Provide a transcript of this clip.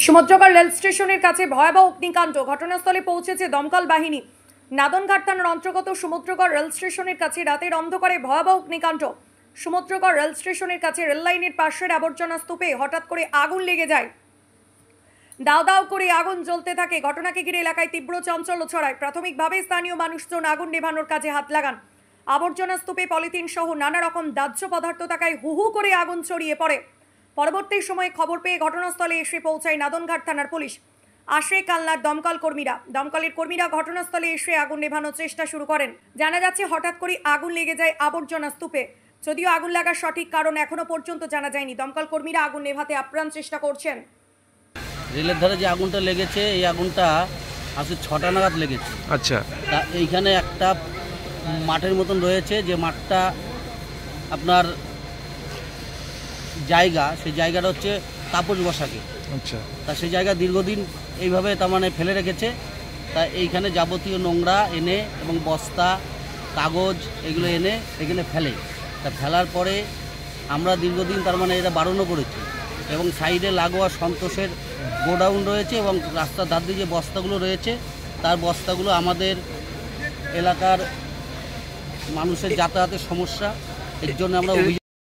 Samudragarh rail স্টেশনের কাছে ভয়াবহ অগ্নিকাণ্ড, ঘটনাস্থলে পৌঁছেছে দমকল বাহিনী। নাদনঘাট থানার অন্তর্গত সমুদ্রগড় রেল স্টেশনের কাছে রাতের অন্ধকারে ভয়াবহ অগ্নিকাণ্ড। সমুদ্রগড় রেল স্টেশনের কাছে রেল লাইনের পাশের আবর্জনা স্তূপে হঠাৎ করে আগুন লেগে যায়। দাও দাও করে আগুন জ্বলতে থাকে। ঘটনাকে ঘিরে এলাকায় তীব্র চাঞ্চল্য ছড়ায়। প্রাথমিকভাবে স্থানীয় মানুষজন আগুন নেভানোর কাজে হাত লাগান। আবর্জনা স্তূপে পলিথিন সহ নানা রকম দাহ্য পদার্থ থাকায় হু হু করে আগুন ছড়িয়ে পড়ে। পরবর্তী সময়ে খবর পেয়ে ঘটনাস্থলে এসে পৌঁছায় নাদনঘাট থানার পুলিশ। আসে কালনার দমকলের কর্মীরা ঘটনাস্থলে এসে আগুন নেভানোর চেষ্টা শুরু করেন। জানা যাচ্ছে হঠাৎ করে আগুন লেগে যায় আবর্জনা স্তূপে। যদিও আগুন লাগার সঠিক কারণ এখনো পর্যন্ত জানা যায়নি। দমকল কর্মীরা আগুন নেভাতে আপ্রাণ চেষ্টা করছেন। রেলের ধারে যে আগুনটা লেগেছে, এই আগুনটা আসলে 6টা নাগাদ লেগেছে। আচ্ছা, তা এইখানে একটা মাঠের মতন রয়েছে, যে মাঠটা আপনার জায়গা, সেই জায়গাটা হচ্ছে তাপস বসাকে। আচ্ছা, তা সেই জায়গা দীর্ঘদিন এইভাবে তার মানে ফেলে রেখেছে। তা এইখানে যাবতীয় নোংরা এনে এবং বস্তা, কাগজ এগুলো এনে এখানে ফেলে। তা ফেলার পরে আমরা দীর্ঘদিন তার মানে এটা বারণও করেছি, এবং সাইডে লাগোয়া সন্তোষের গোডাউন রয়েছে এবং রাস্তার ধার দিয়ে যে বস্তাগুলো রয়েছে, তার বস্তাগুলো আমাদের এলাকার মানুষের যাতায়াতের সমস্যা, এর জন্য আমরা